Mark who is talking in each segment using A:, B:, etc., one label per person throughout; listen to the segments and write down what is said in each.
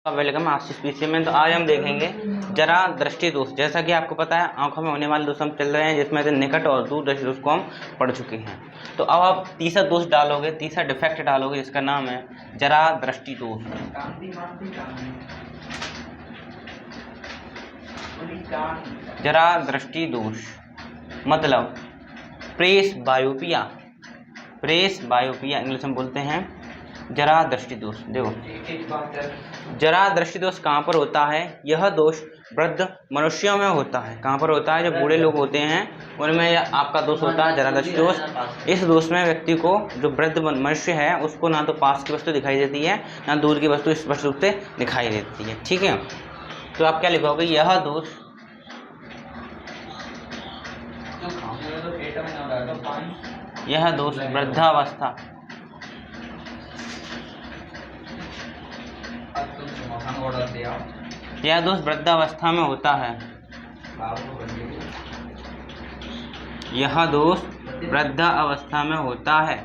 A: Welcome आशीष पीछे में। तो आज हम देखेंगे जरा दृष्टि दोष। जैसा कि आपको पता है आंखों में होने वाले दोष हम चल रहे हैं, जिसमें से निकट और दूर दृष्टि दोष को हम पढ़ चुके हैं। तो अब आप तीसरा दोष डालोगे, तीसरा डिफेक्ट डालोगे, जिसका नाम है जरा दृष्टि दोष। जरा दृष्टि दोष मतलब प्रेस बायोपिया। प्रेस बायोपिया इंग्लिश में बोलते हैं जरा दृष्टि दोष। देखो, जरा दृष्टि दोष कहाँ पर होता है? यह दोष वृद्ध मनुष्यों में होता है। कहाँ पर होता है? जो बूढ़े लोग होते हैं उनमें आपका दोष होता है जरा दृष्टि दोष। इस दोष में व्यक्ति को, जो वृद्ध मनुष्य है, उसको ना तो पास की वस्तु दिखाई देती है, ना दूर की वस्तु स्पष्ट रूप से दिखाई देती है। ठीक है, तो आप क्या लिखोगे? यह दोष वृद्धावस्था यह दोष वृद्धावस्था में होता है। यह दोष वृद्धावस्था में होता है।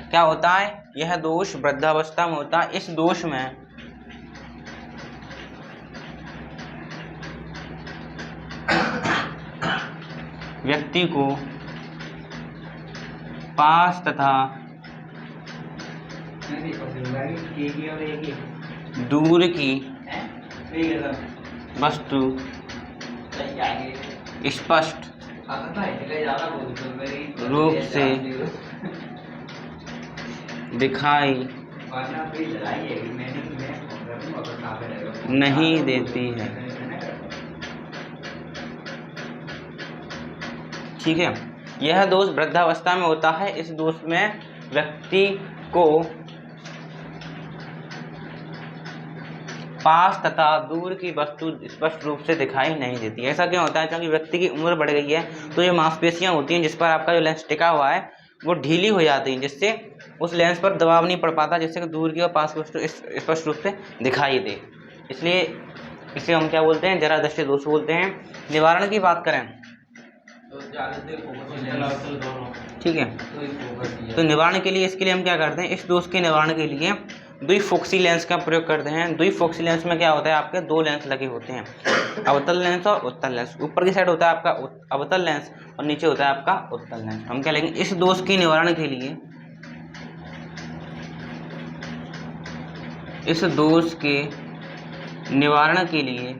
A: क्या होता है? यह दोष वृद्धावस्था में होता है। इस दोष में व्यक्ति को पास तथा दूर की वस्तु स्पष्ट रूप से दिखाई नहीं देती है। ठीक है, यह दोष वृद्धावस्था में होता है। इस दोष में व्यक्ति को पास तथा दूर की वस्तु स्पष्ट रूप से दिखाई नहीं देती। ऐसा क्यों होता है? क्योंकि व्यक्ति की उम्र बढ़ गई है, तो ये मांसपेशियां होती हैं जिस पर आपका जो लेंस टिका हुआ है वो ढीली हो जाती हैं, जिससे उस लेंस पर दबाव नहीं पड़ पाता, जिससे कि दूर की और पास वस्तु स्पष्ट रूप से दिखाई दे। इसलिए इसे हम क्या बोलते हैं? जरा दृष्टि दोष बोलते हैं। निवारण की बात करें, ठीक है, तो निवारण के लिए, इसके लिए हम क्या करते हैं? इस दोष के निवारण के लिए द्विफोक्सी लेंस का प्रयोग करते हैं। द्विफोक्सी लेंस में क्या होता है? आपके दो लेंस लगे होते हैं, अवतल लेंस और उत्तल लेंस। ऊपर की साइड होता है आपका अवतल लेंस और नीचे होता है आपका उत्तल लेंस। हम क्या लेंगे? इस दोष के निवारण के लिए, इस दोष के निवारण के लिए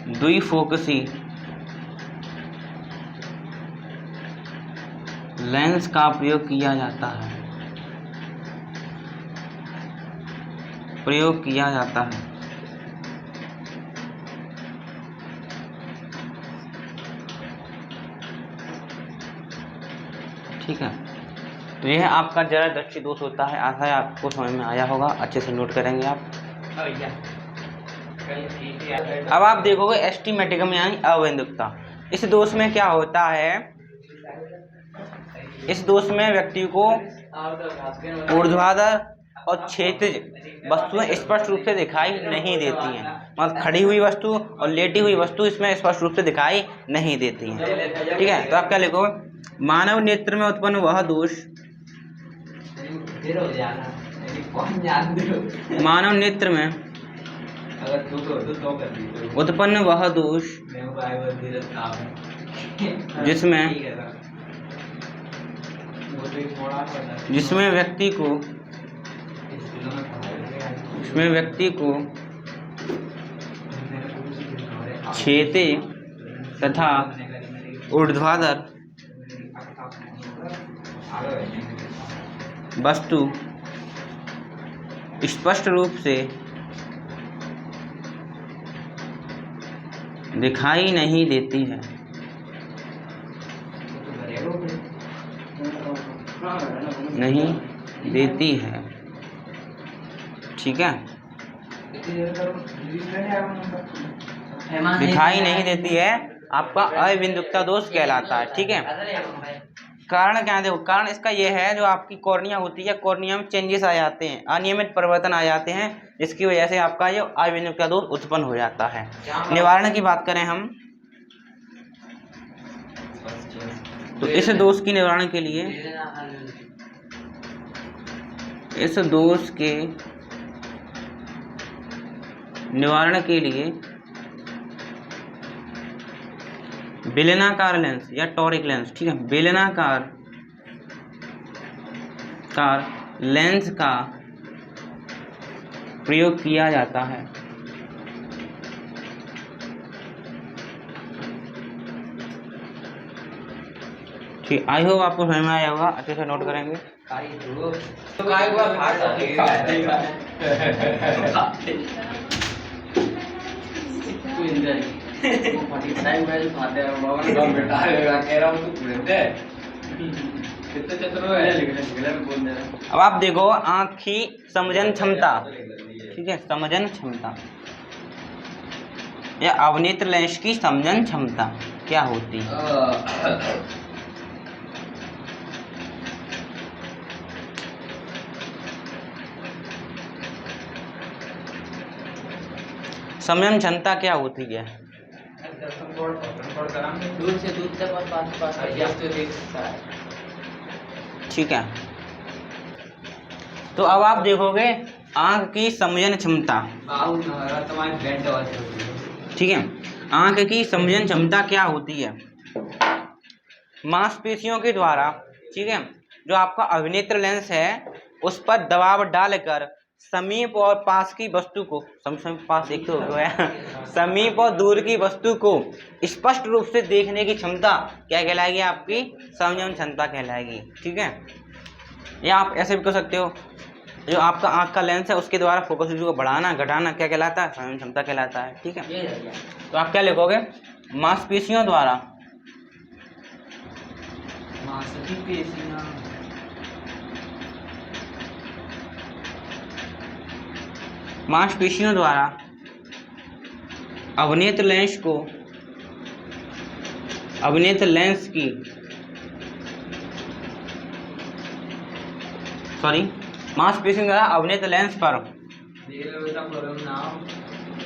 A: द्विफोकसी लेंस का प्रयोग किया जाता है। ठीक है, तो यह आपका जरा दृष्टि दोष होता है। आशा है आपको समझ में आया होगा, अच्छे से नोट करेंगे आप। अब आप देखोगे एस्टिमेटिकम यानी अविंदुकता। इस दोष में क्या होता है? इस दोष में व्यक्ति को ऊर्ध्वाधर और क्षैतिज वस्तुएं स्पष्ट रूप से दिखाई नहीं देती हैं। मतलब खड़ी हुई वस्तु और लेटी हुई वस्तु इसमें स्पष्ट रूप से दिखाई नहीं देती हैं। ठीक है, तो आप क्या लिखोगे? मानव नेत्र में उत्पन्न वह दोष, मानव नेत्र में उत्पन्न वह दोष जिसमें व्यक्ति को क्षैतिज तथा ऊर्ध्वाधर वस्तु स्पष्ट रूप से दिखाई नहीं देती है। ठीक है, दिखाई नहीं देती है, आपका अविंदुकता दोष कहलाता है। ठीक है, कारण क्या देखो, कारण इसका यह है, जो आपकी कॉर्निया होती है, कॉर्निया में चेंजेस आ जाते हैं, अनियमित परिवर्तन आ जाते हैं, जिसकी वजह से आपका जो अविंदुकता दोष उत्पन्न हो जाता है। निवारण की बात करें हम तो इस दोष की निवारण के लिए, इस दोष के निवारण के लिए बेलनाकार लेंस या टॉरिक लेंस, ठीक है, बेलनाकार लेंस का प्रयोग किया जाता है। ठीक, आई होप आपको समझ में आया होगा, अच्छे से नोट करेंगे। अब आप देखो आँख की समजन क्षमता, ठीक है, समजन क्षमता या अवनेत्र लेंस की समजन क्षमता क्या होती है? समजन क्षमता क्या होती है?
B: दूर से दूर तक और पास पास देख सकता है।
A: ठीक है, तो अब आप देखोगे आंख की समजन क्षमता, ठीक है, आंख की समजन क्षमता क्या होती है? मांसपेशियों के द्वारा, ठीक है, जो आपका अभिनेत्र लेंस है उस पर दबाव डालकर समीप और पास की वस्तु को, पास एक तो हो गया, समीप और दूर की वस्तु को स्पष्ट रूप से देखने की क्षमता क्या कहलाएगी? आपकी समजन क्षमता कहलाएगी। ठीक है, या आप ऐसे भी कर सकते हो, जो आपका आंख का लेंस है उसके द्वारा फोकस दूरी को बढ़ाना घटाना क्या कहलाता है? समजन क्षमता कहलाता है। ठीक है, तो आप क्या लिखोगे? मांसपेशियों द्वारा, मांसपेशियों द्वारा अवनेत्र लेंस को, अवनेत्र लेंस की, मांसपेशियों द्वारा अवनेत्र लेंस पर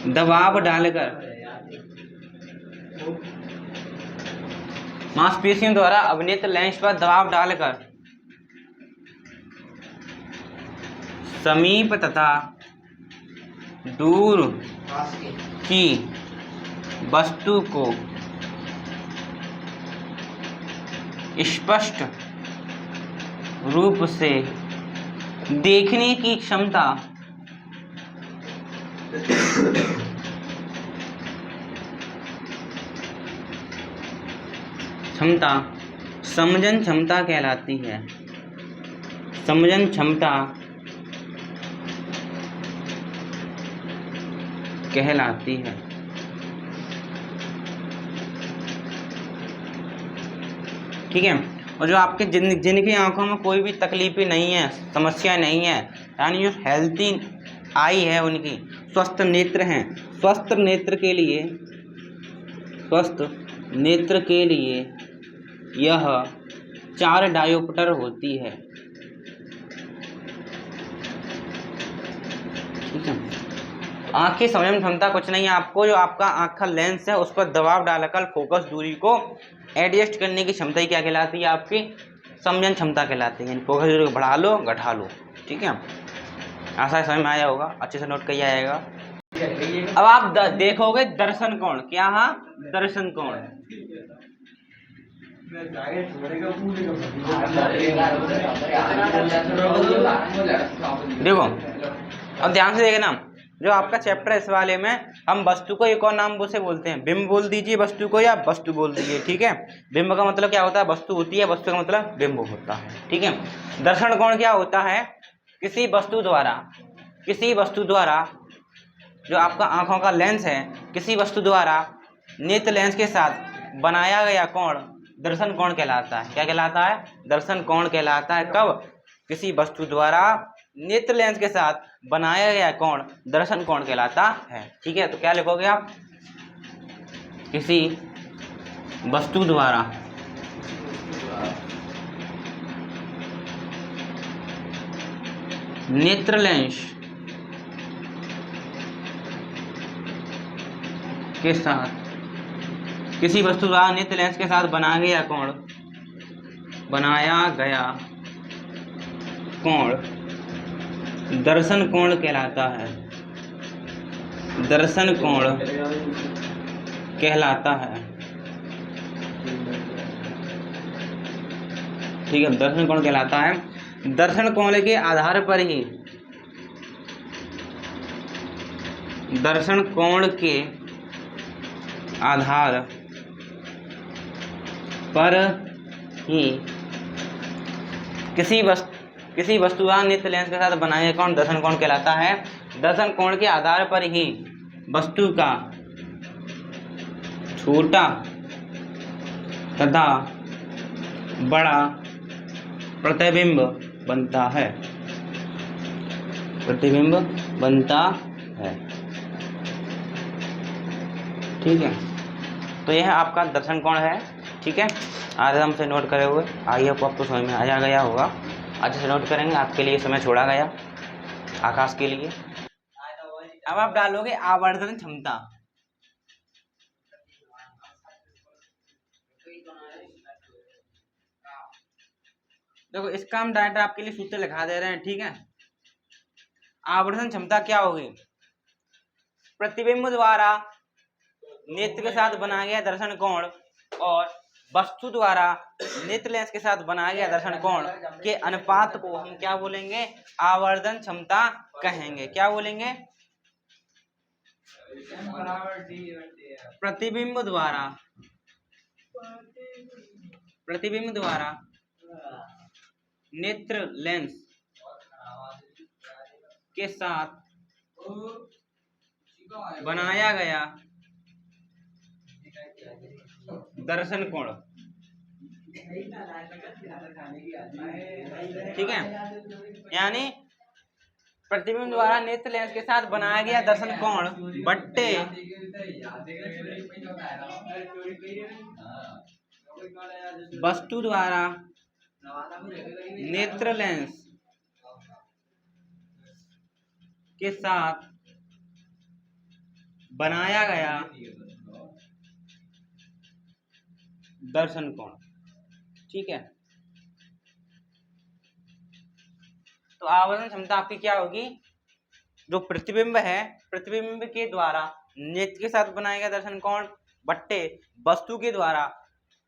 A: दबाव डालकर, मांसपेशियों द्वारा अवनेत्र लेंस पर दबाव डालकर समीप तथा दूर की वस्तु को स्पष्ट रूप से देखने की क्षमता समजन क्षमता कहलाती है। समजन क्षमता कहलाती है। ठीक है, और जो आपके जिनकी आंखों में कोई भी तकलीफें नहीं है, समस्या नहीं है, यानी जो हेल्थी आई है, उनकी स्वस्थ नेत्र हैं, स्वस्थ नेत्र के लिए यह 4 डायोप्टर होती है। ठीक है, आँख की समझने क्षमता कुछ नहीं है, आपको जो आपका आँख का लेंस है उस पर दबाव डालकर फोकस दूरी को एडजस्ट करने की क्षमता ही क्या कहलाती है? आपकी समझन क्षमता कहलाती है। फोकस दूरी को बढ़ा लो घटा लो। ठीक है, आशा समझ में आया होगा, अच्छे से नोट किया जाएगा। अब आप देखोगे दर्शन कोण, क्या? हाँ, दर्शन कोण। देखो अब ध्यान से देखना, जो आपका चैप्टर है इस वाले में हम वस्तु को एक और नाम से बोलते हैं, बिंब बोल दीजिए वस्तु को, या वस्तु बोल दीजिए। ठीक है, बिंब का मतलब क्या होता है? वस्तु होती है, वस्तु का मतलब बिंब होता है। ठीक है, दर्शन कोण क्या होता है? किसी वस्तु द्वारा जो आपका आंखों का लेंस है, किसी वस्तु द्वारा नेत्र लेंस के साथ बनाया गया कोण दर्शन कोण कहलाता है। क्या कहलाता है? दर्शन कोण कहलाता है। कब? किसी वस्तु द्वारा नेत्र लेंस के साथ बनाया गया कोण दर्शन कोण कहलाता है। ठीक है, तो क्या लिखोगे आप? किसी वस्तु द्वारा नेत्र लेंस के साथ, किसी वस्तु द्वारा नेत्र लेंस के साथ बनाया गया कोण बनाया गया कोण दर्शन कोण कहलाता है। दर्शन कोण कहलाता है। ठीक है, दर्शन कोण कहलाता है। दर्शन कोण के आधार पर ही दर्शन कोण के आधार पर ही किसी वस्तु का नित्य लेंस के साथ बनाया गया कोण दर्शन कोण कहलाता है। दर्शन कोण के आधार पर ही वस्तु का छोटा तथा बड़ा प्रतिबिंब बनता है। प्रतिबिंब बनता है। ठीक है, तो यह आपका दर्शन कोण है। ठीक है, आराम से नोट करे हुए आइए, आपको समझ में आ गया होगा। अच्छे से नोट करेंगे, आपके लिए समय छोड़ा गया आकाश के लिए। अब आप डालोगे आवर्धन क्षमता। देखो, इसका हम डायरेक्ट आपके लिए सूत्र लिखा दे रहे हैं। ठीक है, आवर्धन क्षमता क्या होगी? प्रतिबिंब द्वारा नेत्र के साथ बनाया गया दर्शन कोण और वस्तु द्वारा नेत्र लेंस के साथ बनाया गया दर्शन कोण के अनुपात को हम क्या बोलेंगे? आवर्धन क्षमता कहेंगे। क्या बोलेंगे? प्रतिबिंब द्वारा नेत्र लेंस के साथ बनाया गया दर्शन कोण। ठीक है, यानी प्रतिबिंब द्वारा नेत्र लेंस के साथ बनाया गया दर्शन कोण बट्टे वस्तु द्वारा नेत्र लेंस के साथ बनाया गया दर्शन कोण। ठीक है, तो आवर्धन क्षमता आपकी क्या होगी? जो प्रतिबिंब है, प्रतिबिंब के द्वारा नेत्र के साथ बनाया गया दर्शन कोण बट्टे वस्तु के द्वारा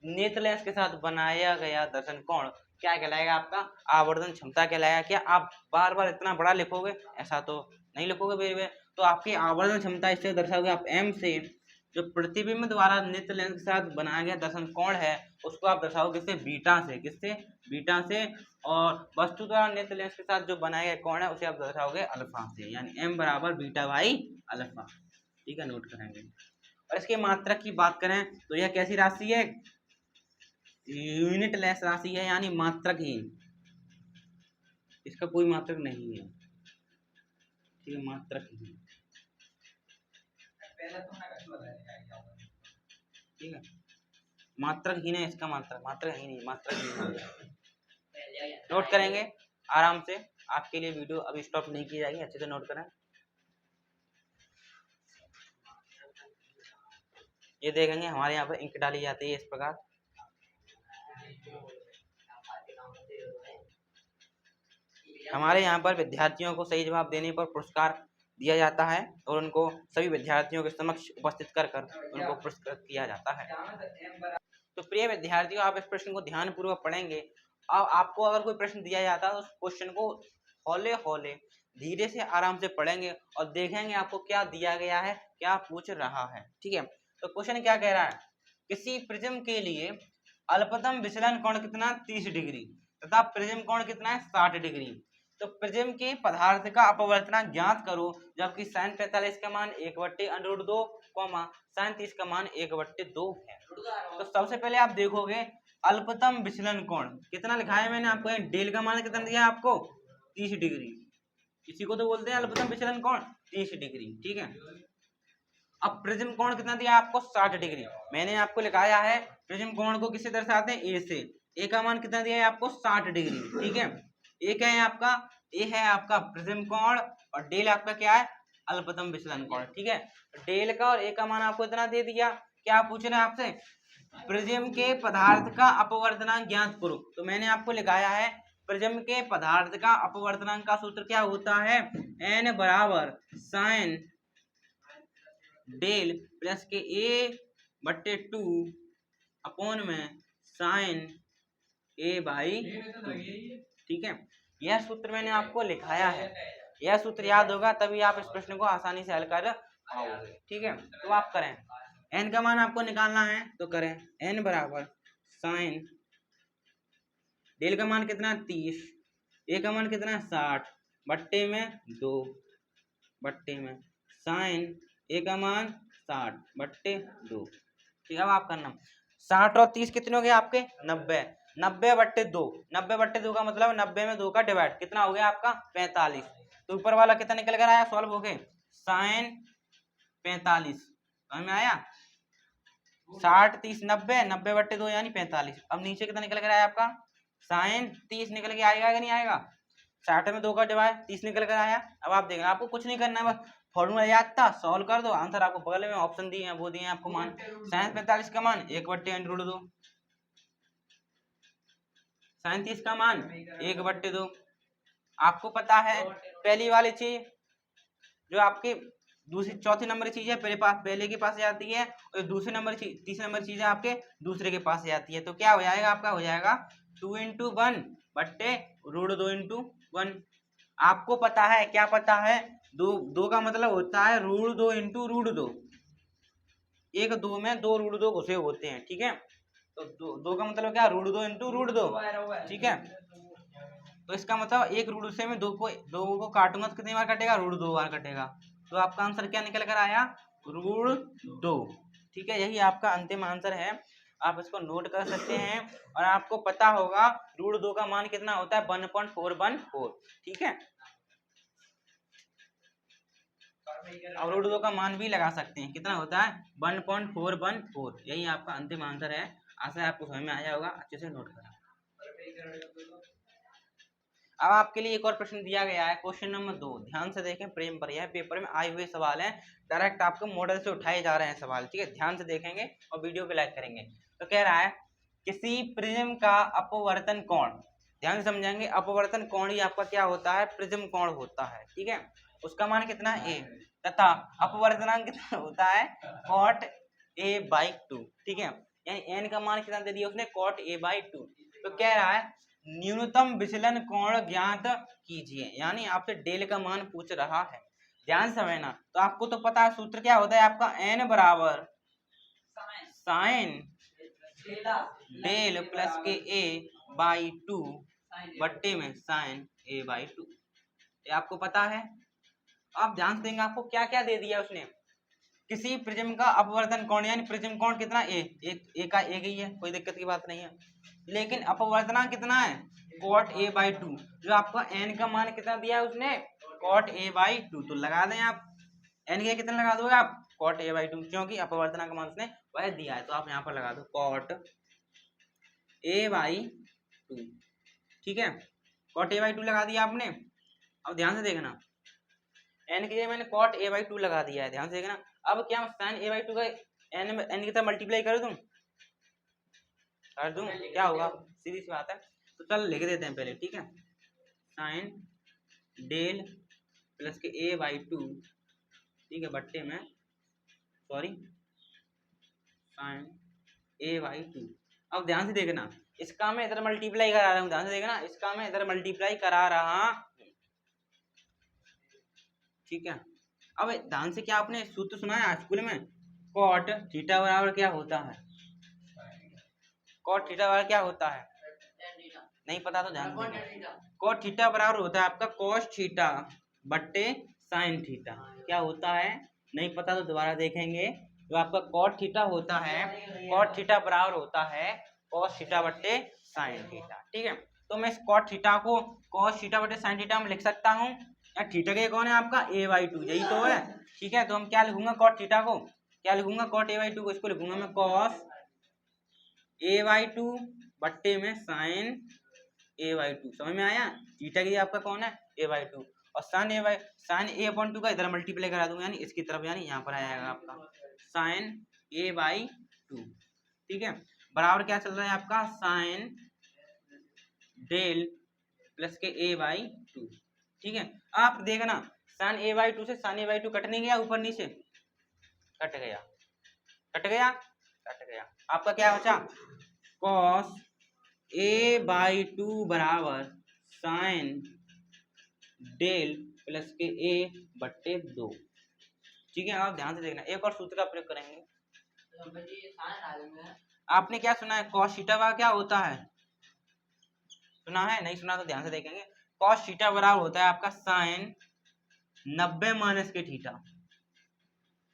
A: नेत्र लेंस के साथ बनाया गया दर्शन कोण क्या कहलाएगा? आपका आवर्धन क्षमता कहलाएगा। क्या आप बार बार इतना बड़ा लिखोगे? ऐसा तो नहीं लिखोगे बेबे। तो आपकी आवर्धन क्षमता इससे दर्शाओगे आप एम से। जो प्रतिबिंब द्वारा नेत्र लेंस के साथ बनाया गया दर्शन कोण है उसको आप दर्शाओगे किससे? बीटा से। किससे? बीटा से। और वस्तु द्वारा नेत्र लेंस के साथ जो बनाया गया कोण है उसे आप दर्शाओगे अल्फा से, यानी एम बराबर बीटा बाई अल्फा। ठीक है, नोट करेंगे। और इसके मात्रक की बात करें तो यह कैसी राशि है? यूनिट लेस राशि है, यानी मात्रक ही, इसका कोई मात्रक नहीं है। ठीक है, मात्रक ही। ठीक है, मात्रक ही नहीं, इसका मात्रक ही नहीं, मात्रक ही। नोट करेंगे आराम से, आपके लिए वीडियो अभी स्टॉप नहीं की जाएगी, अच्छे से नोट करें। ये देखेंगे हमारे यहाँ पर इंक डाली जाती है इस प्रकार। हमारे यहाँ पर विद्यार्थियों को सही जवाब देने पर पुरस्कार दिया जाता है और उनको सभी विद्यार्थियों के समक्ष उपस्थित कर उनको पुरस्कृत किया जाता है। तो प्रिय विद्यार्थियों, आप इस प्रश्न को ध्यानपूर्वक पढ़ेंगे और आपको अगर कोई प्रश्न दिया जाता है तो उस क्वेश्चन को हौले हौले धीरे से आराम से पढ़ेंगे और देखेंगे आपको क्या दिया गया है, क्या पूछ रहा है। ठीक है, तो क्वेश्चन क्या कह रहा है? किसी प्रिज्म के लिए अल्पतम विचलन कोण कितना? 30 डिग्री तथा प्रिज्म कोण कितना है? 60 डिग्री। तो प्रिज्म के पदार्थ का अपवर्तनांक ज्ञात करो जबकि sin 45 का मान 1/√2, sin 30 का मान 1/2 है। तो सबसे पहले आप देखोगे अल्पतम विचलन कोण कितना लिखा है मैंने आपको, डेल का मान कितना दिया आपको? 30 डिग्री। इसी को तो बोलते हैं अल्पतम विचलन कोण, 30 डिग्री। ठीक है, अब प्रिज्म कोण कितना दिया आपको? 60 डिग्री। मैंने आपको लिखाया है प्रिज्म कोण को किससे दर्शाते हैं? ए से। ए का मान कितना दिया है आपको? 60 डिग्री। ठीक है, ए क्या है आपका? ए है आपका प्रिज्म कोण और डेल आपका क्या है? अल्पतम विचलन कोण। ठीक है, डेल का और ए का मान आपको इतना दे दिया। क्या पूछ रहे हैं आपसे? प्रिज्म के पदार्थ का अपवर्तनांक ज्ञात करो। तो मैंने आपको लिखाया है प्रिज्म के पदार्थ का अपवर्तनांक का सूत्र क्या होता है, n बराबर साइन डेल प्लस के a/2 अपॉन में साइन a/2। ठीक है, यह सूत्र मैंने आपको लिखाया है, यह सूत्र याद होगा तभी आप इस प्रश्न को आसानी से हल कर पाओगे। ठीक है, तो आप करें, n का मान आपको निकालना है तो करें n बराबर साइन डेल का मान कितना 30, a का मान कितना 60 बट्टे में 2 बट्टे में साइन a का मान 60 बट्टे 2। ठीक है, अब आप करना 60 और 30 कितने हो गए आपके 90, 90 बट्टे 2, 90 बट्टे 2 का मतलब 90 में 2 का डिवाइड कितना हो गया आपका 45। तो ऊपर वाला कितना निकल कर आया, सॉल्व हो गए साइन 45, समझ में आया। 60 30 90, 90 बट्टे 2 यानी 45। अब नीचे कितना निकल कर आया आपका साइन 30 निकल के आएगा कि नहीं आएगा, 60 में 2 का डिवाइड 30 निकल कर आया। अब आप देखना, आपको कुछ नहीं करना है, बस फॉर्मूला याद था, सॉल्व कर दो, आंसर आपको बगल में ऑप्शन दिए हैं वो दिए हैं आपको मान। साइन 45 का मान 1/√2, साइन 30 का मान 1/2। आपको पता है पहली वाली चीज जो आपकी दूसरी चौथी नंबर चीज है पहले के पास जाती है, और दूसरे नंबर चीज तीसरे नंबर चीज है आपके दूसरे के पास जाती है। तो क्या हो जाएगा आपका, हो जाएगा 2 × 1 बट्टे √2 × 1। आपको पता है, क्या पता है, दो का मतलब होता है √2 × √2, एक 2 में 2 √2 घुसे होते हैं। ठीक है, तो दो का मतलब क्या, √2 × √2। ठीक है, तो इसका मतलब एक √2 से मैं 2 को काटूंगा तो कितनी बार कटेगा, √2 बार कटेगा। तो आपका आंसर क्या निकल कर आया, √2। ठीक है, यही आपका अंतिम आंसर है, आप इसको नोट कर सकते हैं। और आपको पता होगा √2 का मान कितना होता है 1.414। ठीक है, और √2 का मान भी लगा सकते हैं, कितना होता है 1.414। यही आपका अंतिम आंसर है। आशा है आपको समझ में आया होगा, अच्छे से नोट करना। अब आपके लिए एक और प्रश्न दिया गया है, क्वेश्चन नंबर 2, ध्यान से देखें, प्रेम पर यह पेपर में आए हुए सवाल हैं, डायरेक्ट आपको मॉडल से उठाए जा रहे हैं सवाल। ठीक है, ध्यान से देखेंगे और वीडियो को लाइक करेंगे। तो कह रहा है किसी प्रिज्म का अपवर्तन कोण, ध्यान से समझेंगे, अपवर्तन कोण ही आपका क्या होता है, प्रिज्म कोण होता है। ठीक है, उसका मान कितना है a, तथा अपवर्तनांक कितना होता है cot a/2। ठीक है, यानी n का मान कितना दे दिया उसने, cot a/2। तो कह रहा है न्यूनतम विचलन कोण ज्ञात कीजिए, यानी आपसे डेल का मान पूछ रहा है। ध्यान समझना, तो आपको तो पता है सूत्र क्या होता है आपका, n बराबर साइन डेल प्लस के a/2 बट्टे में साइन a/2, ये आपको पता है। आप ध्यान से देंगे, आपको क्या क्या दे दिया उसने, किसी प्रिज्म का अपवर्तन कोण, यानी प्रिज्म कोण कितना ए का एक ही है, कोई दिक्कत की बात नहीं है, लेकिन अपवर्तनांक कितना है cot a/2, जो आपका n का मान कितना दिया है उसने cot a/2। तो लगा दें आप, n के कितना लगा दोगे आप cot a/2, क्योंकि अपवर्तनांक का मान उसने वह दिया है, तो आप यहाँ पर लगा दो cot a/2। ठीक है, cot a/2 लगा दिया आपने। अब ध्यान से देखना, n के लिए मैंने cot a/2 लगा दिया है, ध्यान से देखना। अब क्या sin a/2 का n की तरह मल्टीप्लाई कर दूं, क्या होगा, सीधी सी बात है। तो चल लिख देते हैं पहले। ठीक है, साइन डेल प्लस के a/2, ठीक है, बट्टे में सॉरी साइन a/2। अब ध्यान से देखना, इसका मैं इधर मल्टीप्लाई करा रहा हूँ, ध्यान से देखना, इसका मैं इधर मल्टीप्लाई करा रहा हूँ। ठीक है, अब ध्यान से, क्या आपने सूत्र सुना है स्कूल में, cot थीटा बराबर क्या होता है, cot थीटा बराबर क्या होता है, नहीं पता तो ध्यान से, cot थीटा बराबर होता है आपका cos थीटा बट्टे sin थीटा। क्या होता है नहीं पता तो दोबारा देखेंगे, जो आपका cot थीटा होता है, cot थीटा बराबर होता है cos थीटा बट्टे sin थीटा। ठीक है, तो मैं इस cot थीटा को cos थीटा बट्टे sin थीटा में लिख सकता हूँ, या थीटा के कौन है आपका a/2, यही तो है। ठीक है, तो हम क्या लिखूंगा cot थीटा को, क्या लिखूंगा cot a/2 को, इसको लिखूंगा मैं cos a/2 बट्टे में sin a/2। समझ में आया, थीटा की आपका कौन है a/2, और sin a/2 का इधर मल्टीप्लाई करा दूंगा, यानी इसकी तरफ, यानी यहाँ पर आएगा आपका sin a/2। ठीक है, बराबर क्या चल रहा है आपका साइन डेल प्लस के ए बाई टू। ठीक है, आप देखना साइन ए बाई टू से sine a by two cut नहीं गया, ऊपर नीचे कट गया, कट गया, कट गया। आपका क्या बचा, कॉस ए बाई टू बराबर साइन डेल प्लस के ए बट्टे 2। ठीक है, आप ध्यान से देखना, एक और सूत्र का प्रयोग करेंगे। आपने क्या सुना है, कॉस थीटा का क्या होता है, सुना है, नहीं सुना तो ध्यान से देखेंगे। कॉस थीटा बराबर होता है आपका साइन 90 माइनस के थीटा,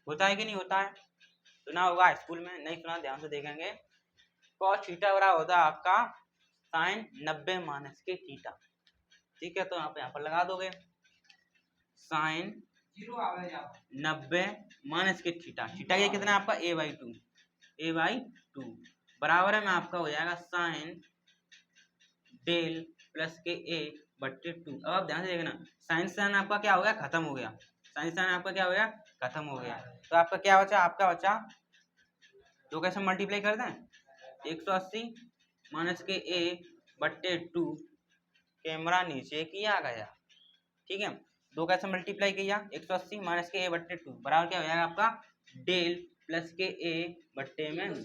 A: होता है कि नहीं होता है, सुना होगा स्कूल में, नहीं सुना ध्यान से देखेंगे। कॉस थीटा बराबर होता है आपका साइन 90 माइनस के थीटा। ठीक है, तो आप यहाँ पर लगा दोगे साइन 90 माइनस के थीटा, थीटा ये कितना है आपका A by two, A by two बराबर में आपका हो जाएगा साइन डेल प्लस के ए बट्टे 2। अब आप ध्यान से देखना, साइन साइन आपका क्या हो गया, खत्म हो गया, साइन साइन आपका क्या हो गया, खत्म हो गया। तो आपका क्या बचा, आपका बचा तो कैसे मल्टीप्लाई कर दें, 180 माइनस के ए बट्टे 2, कैमरा नीचे किया गया। ठीक है, 2 कैसे मल्टीप्लाई किया, 180 माइनस के ए बट्टे 2 बराबर क्या हो जाएगा आपका डेल प्लस के ए बट्टे में 2।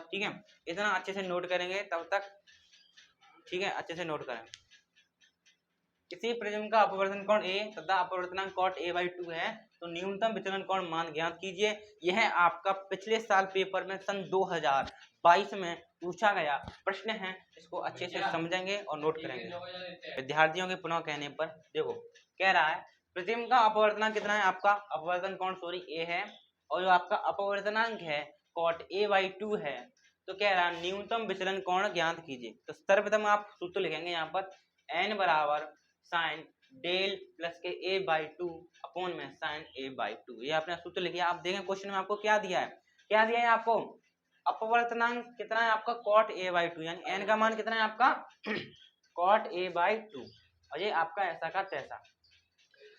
A: ठीक है, इतना अच्छे से नोट करेंगे तब तक, ठीक है, अच्छे से नोट करें। किसी प्रिज्म का अपवर्तन कोण ए तथा अपवर्तनांक कॉट ए बाई 2 है तो न्यूनतम विचलन कोण मान ज्ञात कीजिए। यह आपका पिछले साल पेपर में सन 2022 में पूछा गया प्रश्न है, इसको अच्छे से समझेंगे और नोट करेंगे। विद्यार्थियों के पुनः कहने पर देखो, कह रहा है प्रिज्म का अपवर्तनांक कितना है, आपका अपवर्तन कोण सॉरी ए है, और जो आपका अपवर्तनांक है कॉट ए बाई 2 है, तो कह रहा है न्यूनतम विचलन कोण ज्ञात कीजिए। तो सर्वप्रथम आप सूत्र लिखेंगे यहाँ पर n बराबर साइन डेल प्लस के ए बाई 2 अपॉन में साइन ए बाई 2, ये आपने सूत्र लिखा। आप देखें क्वेश्चन में आपको क्या दिया है, क्या दिया है आपको, अपवर्तनांक कितना है आपका कॉट ए बाई 2, यानी n का मान कितना है आपका कॉट ए बाई 2, और ये आपका ऐसा का तैसा।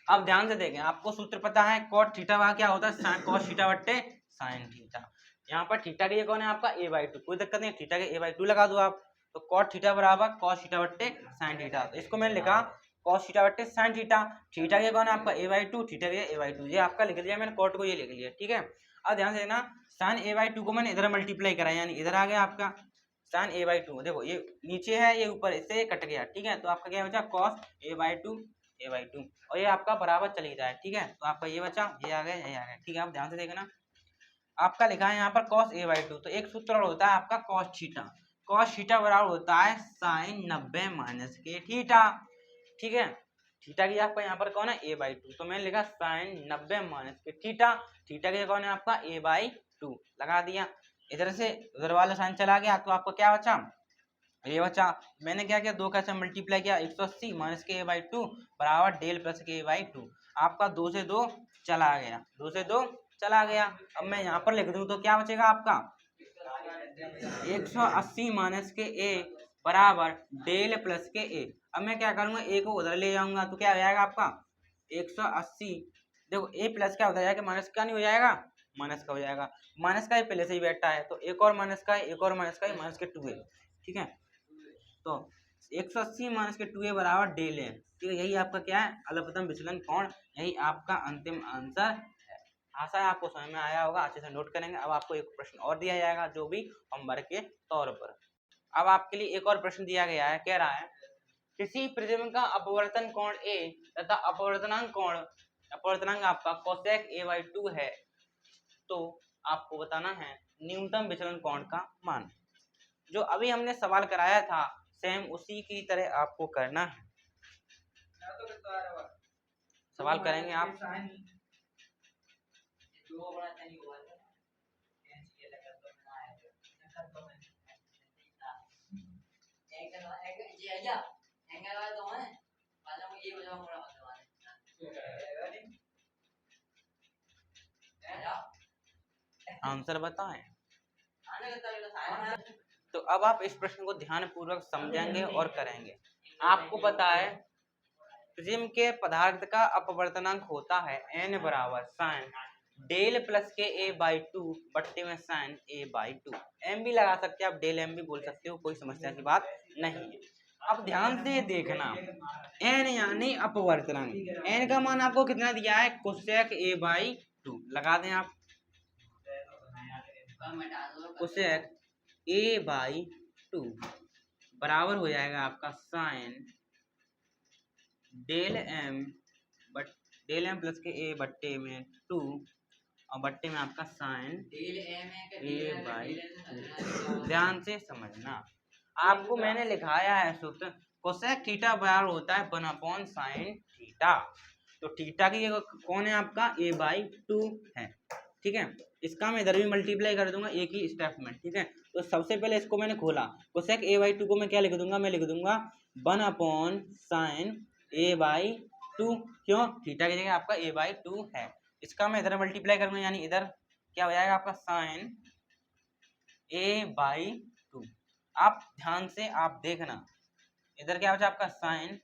A: अब ध्यान से देखें, आपको सूत्र पता है कॉट थीटा का क्या होता है, कॉस थीटा बट्टे साइन थीटा। यहाँ पर थीटा के लिए कौन है आपका ए बाई 2, कोई दिक्कत नहीं, थीटा के ए बाई 2 लगा दो आप, तो कॉट थीटा बराबर कॉस थीटा बट्टे साइन थीटा। तो इसको मैंने लिखा कॉस थीटा बट्टे साइन थीटा, थीटा के कौन है आपका ए बाई 2, थीटा के ए बाई 2, ये आपका लिख लिया मैंने, कॉट को ये लिख लिया। ठीक है, अब ध्यान से देखना, साइन ए बाई 2 को मैंने इधर मल्टीप्लाई करा, यानी इधर आ गया आपका साइन ए बाई 2, देखो ये नीचे है, ये ऊपर, इससे कट गया। ठीक है, तो आपका क्या बचा cos A by 2 A by 2, और ये आपका बराबर चली जाए। ठीक है, तो आपका ये बचा, ये आ गया, ये आ गया। ठीक है, आप ध्यान से देखना, आपका लिखा है यहाँ पर cos a बाई 2, तो एक सूत्र और होता है आपका cos थीटा, cos थीटा बराबर होता है साइन 90 माइनस के थीटा। ठीक है, थीटा की आपका यहाँ पर कौन है a बाई 2, तो मैंने लिखा साइन 90 माइनस के थीटा, थीटा के कौन है आपका a बाई 2 लगा दिया। इधर से उधर वाला साइन चला गया, तो आपको क्या बचा, ये बचा। मैंने क्या किया, 2 कैसे मल्टीप्लाई किया, 180 माइनस के ए बाई 2 बराबर डेल प्लस के ए बाई 2, आपका 2 से 2 चला गया, 2 से 2 चला गया। अब मैं यहाँ पर लिख दूं तो क्या बचेगा आपका 180 माइनस के ए बराबर डेल प्लस के ए। अब मैं क्या करूंगा, ए को उधर ले जाऊंगा, तो क्या हो जाएगा आपका 180, देखो ए प्लस क्या होता है, माइनस का नहीं हो जाएगा, माइनस का हो जाएगा, माइनस का ही पहले से ही बैठा है, तो एक और माइनस का है, एक और माइनस का है, माइनस के 2 है। ठीक है, तो 180 माइनस के 2 बराबर डेल है। ठीक है, यही आपका क्या है, अलपतम विचलन कोण, यही आपका अंतिम आंसर है। आशा है आपको समझ में आया होगा, अच्छे से नोट करेंगे। अब आपको एक प्रश्न और दिया जाएगा जो भी होमवर्क के तौर पर। अब आपके लिए एक और प्रश्न दिया गया है, कह रहा है किसी प्रिज्म का अपवर्तन कोण ए तथा अपवर्तनांक आपका कोसेक ए बाई 2 है, तो आपको बताना है न्यूनतम विचलन कोण का मान। जो अभी हमने सवाल कराया था सेम उसी की तरह आपको करना है। सवाल करेंगे आप, आंसर बताएं। तो अब आप इस प्रश्न को ध्यान पूर्वक समझेंगे और करेंगे। आपको पता है प्रिज्म के पदार्थ का अपवर्तनांक होता है n बराबर साइन डेल प्लस के ए बाई टू बट्टे में साइन ए बाई टू। एम भी लगा सकते हैं आप, डेल एम भी बोल सकते हो, कोई समस्या की बात नहीं है। अब ध्यान से देखना, एन यानी अपवर्तनांक, एन का मान आपको कितना दिया है, कोसेक ए बाई टू। लगा दें आप, कोसेक ए बाई टू बराबर हो जाएगा आपका साइन डेल एम प्लस के ए बट्टे में टू और बट्टे में आपका साइन ए बाई टू। ध्यान से समझना, आपको मैंने लिखाया है सूत्र, कोसेक थीटा बराबर होता है 1 साइन थीटा। तो थीटा की कौन है आपका, ए बाई टू है, ठीक है। इसका मैं इधर भी मल्टीप्लाई कर दूंगा एक ही स्टेप में, ठीक है। तो सबसे पहले इसको मैंने खोला, कोसेक ए बाई टू को मैं क्या लिख दूंगा, मैं लिख दूंगा 1 साइन ए बाई टू। क्यों, थीटा की जगह आपका ए बाई टू है। इसका मैं इधर मल्टीप्लाई करूंगा, यानी इधर क्या हो जाएगा आपका साइन ए बाई टू। आप ध्यान से आप देखना, इधर क्या हो जाए आपका साइन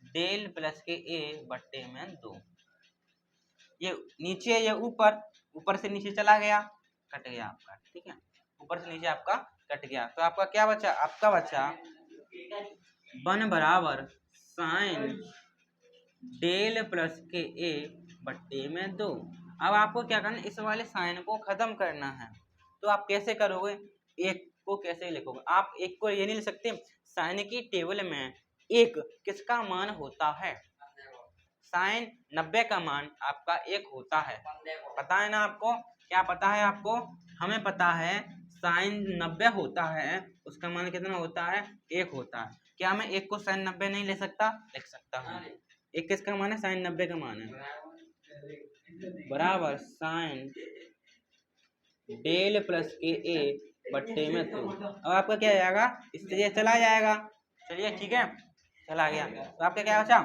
A: डेल प्लस के ए बट्टे में 2। ये नीचे ये ऊपर, ऊपर से नीचे चला गया, कट गया आपका, ठीक है। ऊपर से नीचे आपका कट गया, तो आपका क्या बचा, आपका बचा 1 बराबर साइन डेल प्लस के ए बट्टे में 2। अब आपको क्या करना, इस वाले साइन को खत्म करना है। तो आप कैसे करोगे, एक को कैसे लिखोगे, आप एक को ये नहीं लिख सकते, साइन की टेबल में एक किसका मान होता है, साइन 90 का मान आपका एक होता है। पता है ना आपको, क्या पता है आपको, हमें पता है साइन 90 होता है, उसका मान कितना होता है, एक होता है। क्या मैं एक को साइन 90 नहीं ले सकता, लिख सकता हूँ। एक किसका मान है, साइन 90 का मान है, बराबर साइन डेल प्लस के ए बट्टे में 2। अब आपका क्या जाएगा, इस तरीके चला जाएगा, चलिए ठीक है, चला गया। तो आपका क्या बचा,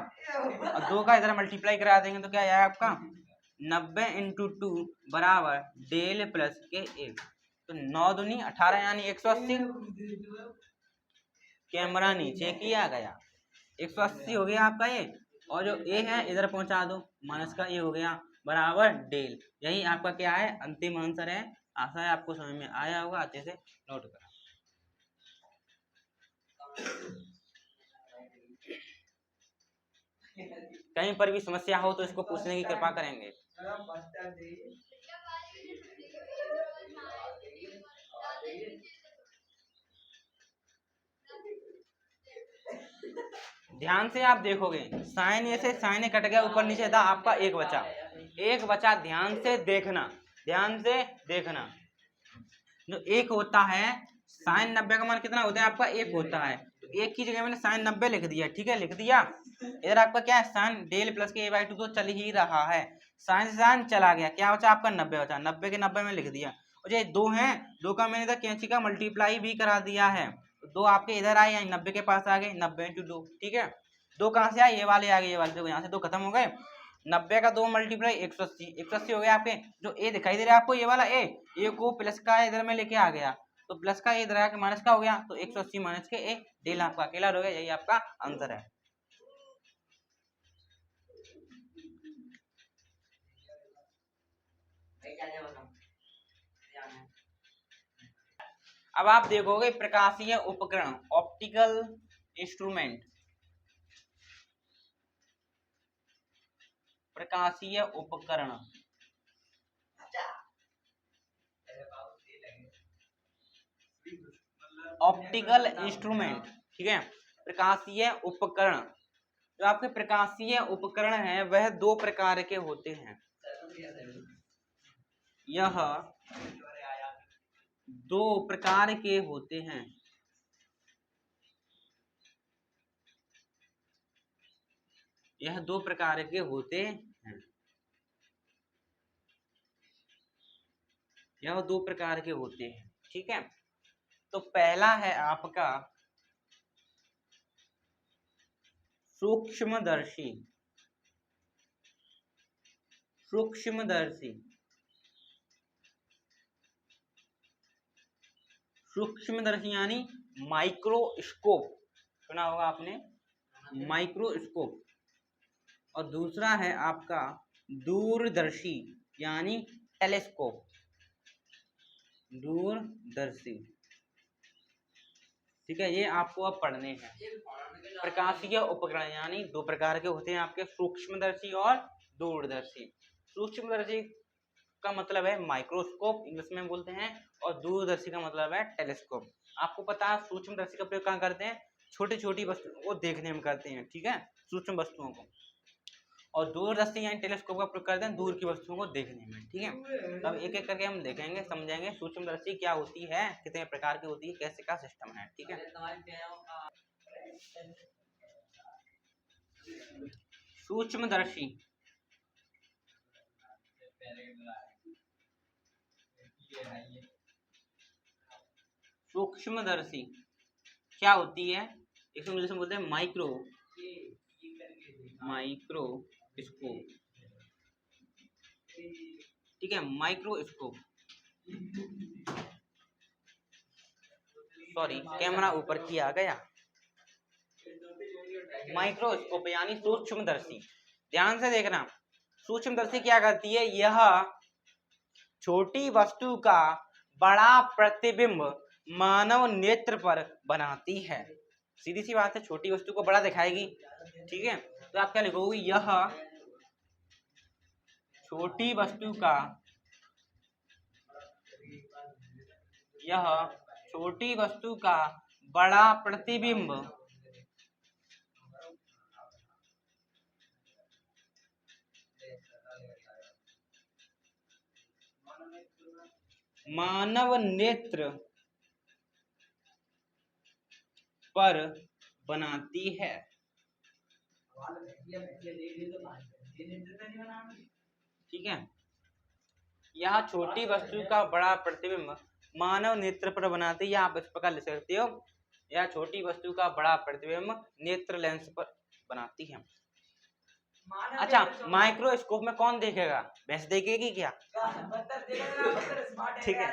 A: और 2 का इधर मल्टीप्लाई करा देंगे तो क्या आएगा आपका 90 इंटू 2 बराबर डेल प्लस के ए। तो 9 दूनी 18 यानी 180। कैमरा नीचे किया गया, 180 हो गया आपका ये, और जो ए है इधर पहुंचा दो, माइनस का ए हो गया बराबर डेल। यही आपका क्या है, अंतिम आंसर है। आशा है आपको समझ में आया होगा, अच्छे से नोट करा। कहीं पर भी समस्या हो तो इसको पूछने की कृपा करेंगे। ध्यान से आप देखोगे, साइन ए से साइन ए कट गया, ऊपर नीचे था, आपका एक बचा, एक बचा। ध्यान से देखना, ध्यान से देखना, जो एक होता है, साइन 90 का मान कितना होता है आपका, एक होता है। तो एक की जगह मैंने साइन 90 लिख दिया, ठीक है, लिख दिया। इधर आपका क्या है, साइन डेल प्लस के ए बाई टू तो चल ही रहा है, साइन से साइन चला गया, क्या बचा आपका 90 बचा, 90 के 90 में लिख दिया। और ये 2 है, 2 का मैंने इधर कैंची का मल्टीप्लाई भी करा दिया है, तो 2 आपके इधर आए, यानी 90 के पास आ गए, 90 इंटू 2, ठीक है। 2 कहाँ से आए, ये वाले आ गए, ये वाले, देखो यहाँ से 2 खत्म हो गए। 90 का 2 मल्टीप्लाई 180, 180 हो गया आपके। जो ए दिखाई दे रहा है आपको, ये वाला ए को प्लस का इधर में लेके आ गया, तो प्लस का इधर आके माइनस का हो गया, तो 180 माइनस के ए, डेल आपका अकेला हो गया। यही आपका आंसर है। अब आप देखोगे प्रकाशीय उपकरण, ऑप्टिकल इंस्ट्रूमेंट, प्रकाशीय उपकरण, ऑप्टिकल इंस्ट्रूमेंट, ठीक है, प्रकाशीय उपकरण। जो आपके प्रकाशीय उपकरण है वह 2 प्रकार के होते हैं। यह 2 प्रकार के होते हैं। यह 2 प्रकार के होते हैं। यह 2 प्रकार के होते हैं, ठीक है। तो पहला है आपका सूक्ष्मदर्शी, सूक्ष्मदर्शी, सूक्ष्मदर्शी यानी माइक्रोस्कोप, सुना होगा आपने, माइक्रोस्कोप। और दूसरा है आपका दूरदर्शी यानी टेलीस्कोप, दूरदर्शी। ठीक है, ये आपको अब पढ़ने हैं। प्रकाशीय उपकरण यानी दो प्रकार के होते हैं आपके, सूक्ष्मदर्शी और दूरदर्शी। सूक्ष्मदर्शी का मतलब है माइक्रोस्कोप इंग्लिश में बोलते हैं, और दूरदर्शी का मतलब है टेलीस्कोप। आपको पता है सूक्ष्मदर्शी का प्रयोग कहाँ करते हैं? छोटी छोटी वस्तुओं को देखने में करते हैं, ठीक है, सूक्ष्म वस्तुओं को। और दूरदर्शी यानी टेलीस्कोप का प्रयोग करते हैं दूर की वस्तुओं को देखने में, ठीक है। तब एक एक करके हम देखेंगे, समझेंगे सूक्ष्मदर्शी क्या होती है, कितने प्रकार की होती है, कैसे का सिस्टम है, ठीक है। सूक्ष्मदर्शी सूक्ष्मदर्शी क्या होती है? इसको इंग्लिश में बोलते हैं माइक्रोस्कोप, ठीक है, माइक्रोस्कोप। सॉरी, कैमरा ऊपर किया गया। माइक्रोस्कोप यानी सूक्ष्मदर्शी। ध्यान से देखना, सूक्ष्मदर्शी क्या करती है? यह छोटी वस्तु का बड़ा प्रतिबिंब मानव नेत्र पर बनाती है। सीधी सी बात है, छोटी वस्तु को बड़ा दिखाएगी, ठीक है। तो आप क्या लिखोगे? यह छोटी वस्तु का बड़ा प्रतिबिंब मानव नेत्र पर बनाती है। ठीक है, यह छोटी वस्तु का बड़ा प्रतिबिंब मानव नेत्र पर बनाती है। आप इस प्रकार लिख सकते हो, यह छोटी वस्तु का बड़ा प्रतिबिंब नेत्र लेंस पर बनाती है। अच्छा, माइक्रोस्कोप में कौन देखेगा? भैंस देखेगी क्या? ठीक है,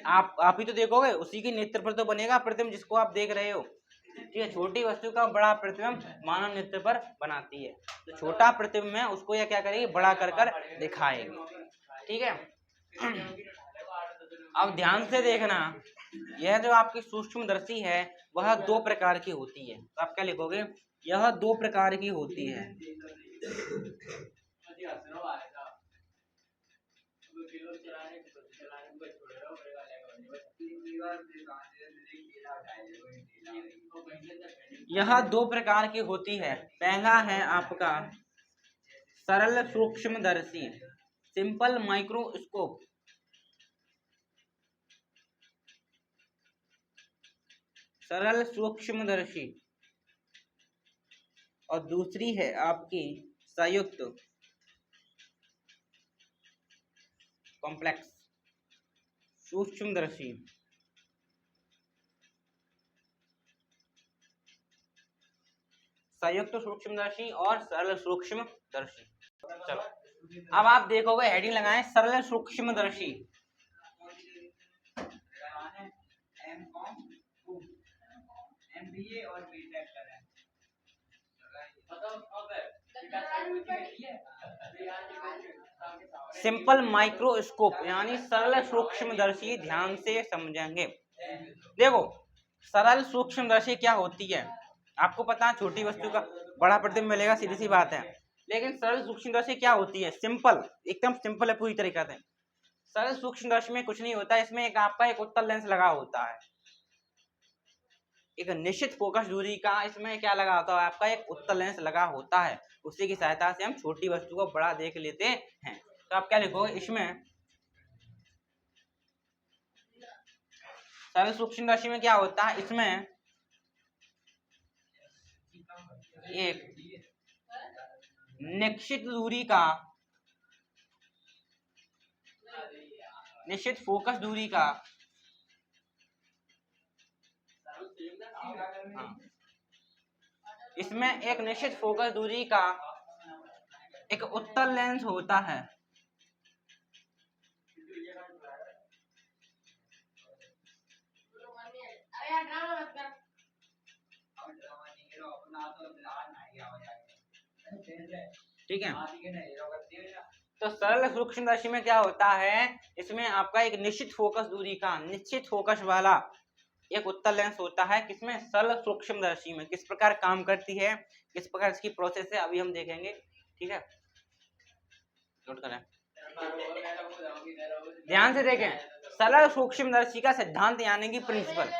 A: आप ही तो देखोगे, उसी के नेत्र पर तो बनेगा प्रतिबिंब जिसको आप देख रहे हो। ठीक है, छोटी वस्तु का बड़ा प्रतिबिंब मानव नेत्र पर बनाती है। तो छोटा प्रतिबिंब है उसको यह क्या करेगी? बड़ा कर कर दिखाएगी, ठीक है। अब ध्यान से देखना, यह जो आपकी सूक्ष्मदर्शी है वह दो प्रकार की होती है। तो आप क्या लिखोगे? यह दो प्रकार की होती है। यह दो प्रकार की होती है। पहला है आपका सरल सूक्ष्मदर्शी, सिंपल माइक्रोस्कोप, सरल सूक्ष्मदर्शी, और दूसरी है आपकी संयुक्त कॉम्प्लेक्स सूक्ष्मदर्शी। संयुक्त सूक्ष्मदर्शी और सरल सूक्ष्मदर्शी। चलो, अब आप देखोगे, हेडिंग लगाएं सरल सूक्ष्मदर्शी। सिंपल माइक्रोस्कोप यानी सरल सूक्ष्मदर्शी। ध्यान से समझेंगे। देखो, सरल सूक्ष्मदर्शी क्या होती है? आपको पता है छोटी वस्तु का बड़ा प्रतिबिंब मिलेगा, सीधी सी बात है। लेकिन सरल सूक्ष्मदर्शी क्या होती है? सिंपल, एकदम सिंपल है पूरी तरीके से। सरल सूक्ष्मदर्शी में कुछ नहीं होता, इसमें एक आपका एक उत्तल लेंस लगा होता है, एक निश्चित फोकस दूरी का इसमें क्या लगा होता है? आपका एक उत्तल लेंस लगा होता है। उसी की सहायता से हम छोटी वस्तु को बड़ा देख लेते हैं। तो आप क्या लिखोगे इसमें? सरल सूक्ष्मदर्शी में क्या होता है? इसमें एक निश्चित फोकस दूरी का इसमें एक निश्चित फोकस दूरी का एक उत्तल लेंस होता है। ठीक है, तो सरल सूक्ष्मदर्शी में क्या होता है, इसमें आपका एक निश्चित फोकस दूरी का, निश्चित फोकस वाला एक उत्तल लेंस होता है। किसमें? सरल सूक्ष्मदर्शी में। किस प्रकार काम करती है, किस प्रकार इसकी प्रोसेस है, अभी हम देखेंगे। ठीक है, नोट करें, ध्यान से देखें। सरल सूक्ष्मदर्शी का सिद्धांत यानी कि प्रिंसिपल,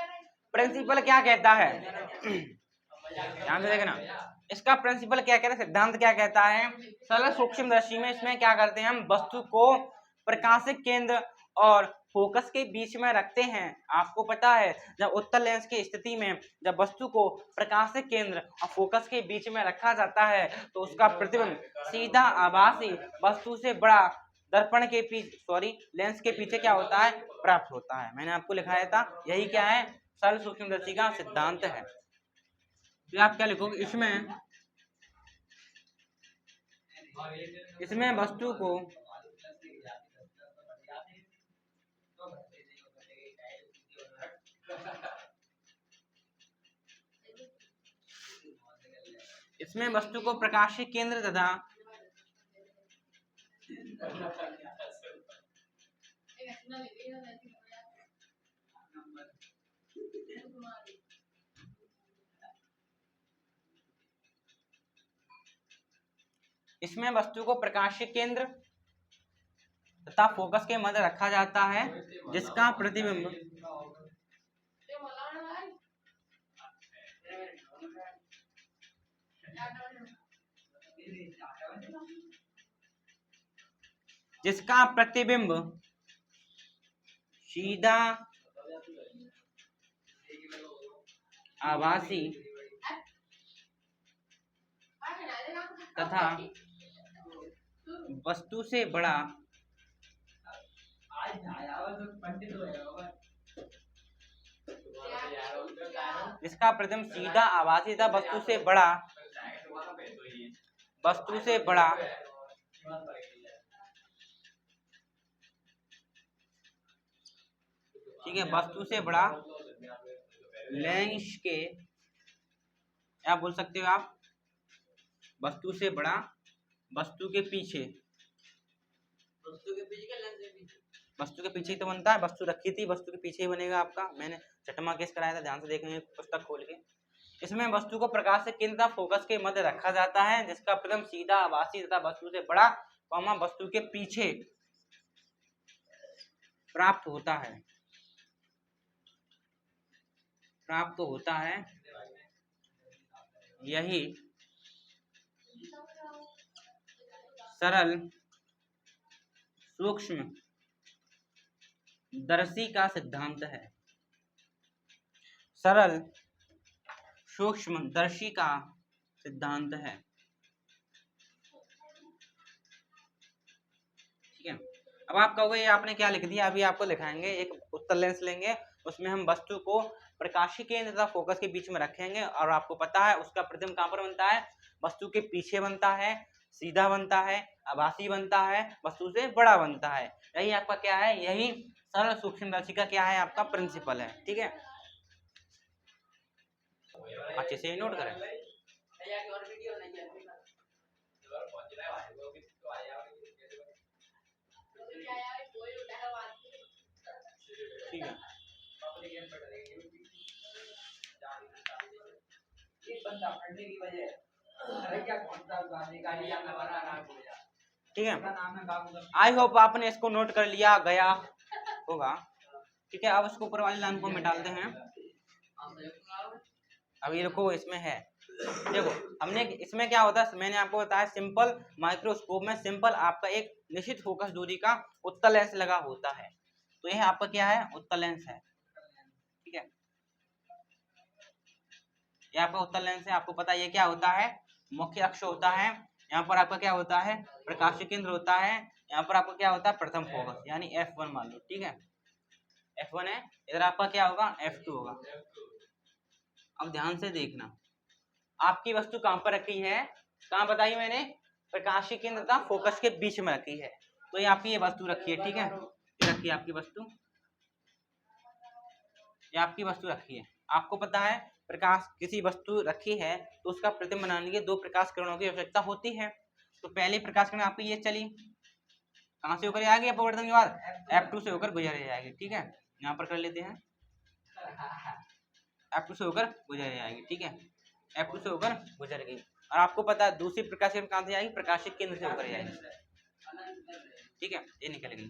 A: प्रिंसिपल क्या कहता है, ध्यान से देखना, इसका प्रिंसिपल क्या कहता है, सिद्धांत क्या कहता है। सरल सूक्ष्मदर्शी में इसमें क्या करते हैं हम, वस्तु को प्रकाशिक केंद्र और फोकस के बीच में रखते हैं। आपको पता है जब उत्तल लेंस की स्थिति में जब वस्तु को प्रकाशिक केंद्र और फोकस के बीच में रखा जाता है तो उसका प्रतिबिंब सीधा आभासी वस्तु से बड़ा दर्पण के पीछे लेंस के पीछे क्या होता है, प्राप्त होता है। मैंने आपको लिखाया था, यही क्या है, सरल सूक्ष्मदर्शी का सिद्धांत है। तो आप क्या लिखोगे, इसमें वस्तु को प्रकाशिक केंद्र तथा फोकस के मध्य रखा जाता है, जिसका प्रतिबिंब सीधा आभासी तथा वस्तु से बड़ा जिसका प्रतिबिंब सीधा आभासी तथा वस्तु से बड़ा ठीक है, वस्तु से बड़ा लेंस के, क्या बोल सकते हो आप, वस्तु से बड़ा वस्तु के पीछे तो बनता है, वस्तु रखी थी, वस्तु के पीछे ही बनेगा आपका। मैंने चटमा केस कराया था, ध्यान से देखेंगे पुस्तक खोल के। इसमें वस्तु को प्रकाशिक केंद्र फोकस के मध्य रखा जाता है, जिसका प्रतिबिंब सीधा आभासी तथा वस्तु से बड़ा वस्तु के पीछे प्राप्त होता है। यही सरल सूक्ष्मदर्शी का सिद्धांत है। सरल सूक्ष्मदर्शी का सिद्धांत है। ठीक है, अब आप कहोगे आपने क्या लिख दिया, अभी आपको लिखाएंगे। एक उत्तल लेंस लेंगे, उसमें हम वस्तु को प्रकाशिक केंद्र तथा फोकस के बीच में रखेंगे, और आपको पता है उसका प्रतिबिंब कहां पर बनता है, वस्तु के पीछे बनता है, सीधा बनता है, आभासी बनता है, वस्तु से बड़ा बनता है। यही आपका क्या है, यही सरल सूक्ष्मदर्शी का क्या है, आपका प्रिंसिपल है। ठीक है, अच्छे से नोट करें। ठीक है, ठीक है, आई होप आपने इसको नोट कर लिया गया होगा। ठीक है, अब इसको ऊपर वाली लाइन को मिटाते हैं। अब ये देखो, इसमें है, देखो हमने इसमें क्या होता है, मैंने आपको बताया सिंपल माइक्रोस्कोप में सिंपल आपका एक निश्चित फोकस दूरी का उत्तल लेंस लगा होता है। तो यह आपका क्या है, उत्तल लेंस है। ठीक है, ये आपका उत्तल लेंस है। आपको पता है ये क्या होता है, मुख्य अक्ष होता है। यहाँ पर आपका क्या होता है, प्रकाशिक केंद्र होता है। यहाँ पर आपका क्या होता है, प्रथम फोकस, यानी F1 मान लो। ठीक है, F1 है, इधर आपका क्या होगा, F2 होगा। अब ध्यान से देखना, आपकी वस्तु कहां पर रखी है, कहां बताई मैंने, प्रकाशिक केंद्र तथा फोकस के बीच में रखी है। तो ये आपकी ये वस्तु रखी है। ठीक है, ये रखी है आपकी वस्तु, ये आपकी वस्तु रखी है। आपको पता है प्रकाश किसी वस्तु रखी है तो उसका प्रतिबिंब बनाने के लिए 2 प्रकाश किरणों की आवश्यकता होती है। तो पहली प्रकाश किरण आपकी ये चली, कहाँ से होकर आएगी अपवर्तन के बाद? F2 से होकर गुजर जाएगी। ठीक है, यहाँ पर कर लेते हैं, F2 से होकर गुजर जाएगी। ठीक है, F2 से होकर गुजर गई। और आपको पता है दूसरी प्रकाशिक कहाँ से आएगी? प्रकाशिक केंद्र से होकर जाएगी। ठीक है, ये निकल गई।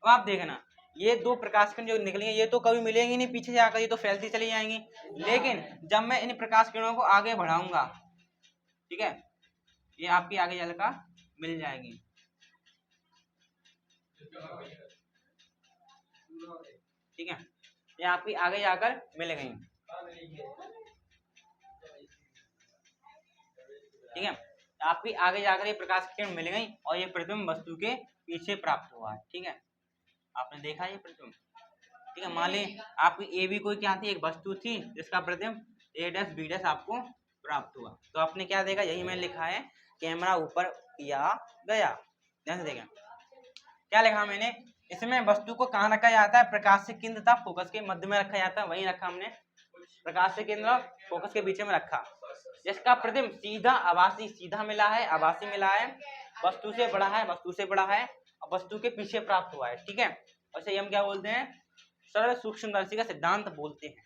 A: अब आप देखना ये दो प्रकाश किरण जो निकलेंगे ये तो कभी मिलेंगी नहीं पीछे से आकर, ये तो फैलती चली जाएंगी। लेकिन जब मैं इन प्रकाश किरणों को आगे बढ़ाऊंगा, ठीक है, ये आपकी आगे चलकर मिल जाएगी। ठीक है, ये आपकी आगे जाकर मिल गई। ठीक है, आपकी आगे जाकर ये प्रकाश किरण मिल गई और ये प्रतिबिंब वस्तु के पीछे प्राप्त हुआ है। ठीक है, आपने देखा ये प्रतिबिंब। ठीक है, मान ली आपकी ए बी कोई क्या थी? एक वस्तु थी जिसका प्रतिबिंब ए डैश बी डैश आपको प्राप्त हुआ। तो आपने क्या देखा? यही मैंने लिखा है, कैमरा ऊपर किया गया। ध्यान से देखें क्या लिखा मैंने, इसमें वस्तु को कहाँ रखा जाता है? प्रकाश से केंद्र तथा फोकस के मध्य में रखा जाता है। वहीं रखा हमने, प्रकाश से केंद्र और फोकस के बीच में रखा। जिसका प्रतिबिंब सीधा आभासी सीधा मिला है, आभासी मिला है, वस्तु से बड़ा है, वस्तु से बड़ा है और वस्तु के पीछे प्राप्त हुआ है। ठीक है, वैसे हम क्या बोलते हैं? सरल सूक्ष्मदर्शी का सिद्धांत बोलते हैं।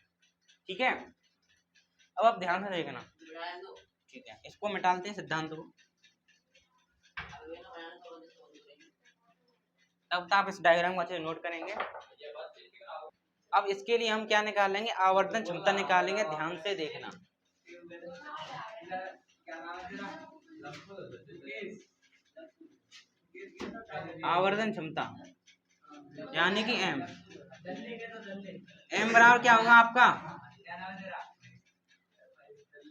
A: ठीक है, अब आप ध्यान से देखना। ठीक है, इसको मिटाते हैं सिद्धांत को। तब आप इस डायग्राम को अच्छे से नोट करेंगे। अब इसके लिए हम क्या निकालेंगे? आवर्धन क्षमता निकालेंगे। ध्यान से देखना, आवर्धन क्षमता यानी कि m बराबर क्या होगा आपका?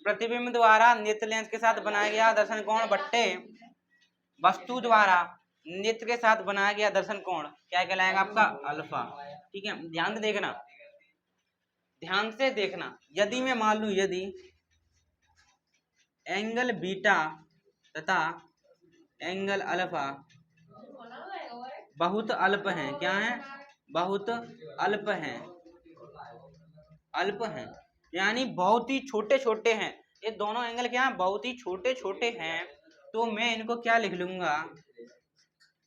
A: प्रतिबिंब द्वारा नेत्र लेंस के साथ बनाया गया दर्शन कोण बट्टे वस्तु द्वारा नेत्र के साथ बनाया गया दर्शन कोण क्या कहलाएगा? आपका अल्फा। ठीक है, ध्यान से देखना, ध्यान से देखना। यदि मैं मान लूं यदि एंगल बीटा तथा एंगल अल्फा बहुत अल्प हैं, क्या है? बहुत अल्प हैं, अल्प हैं यानी बहुत ही छोटे छोटे हैं। ये दोनों एंगल क्या है? बहुत ही छोटे छोटे हैं। तो मैं इनको क्या लिख लूंगा?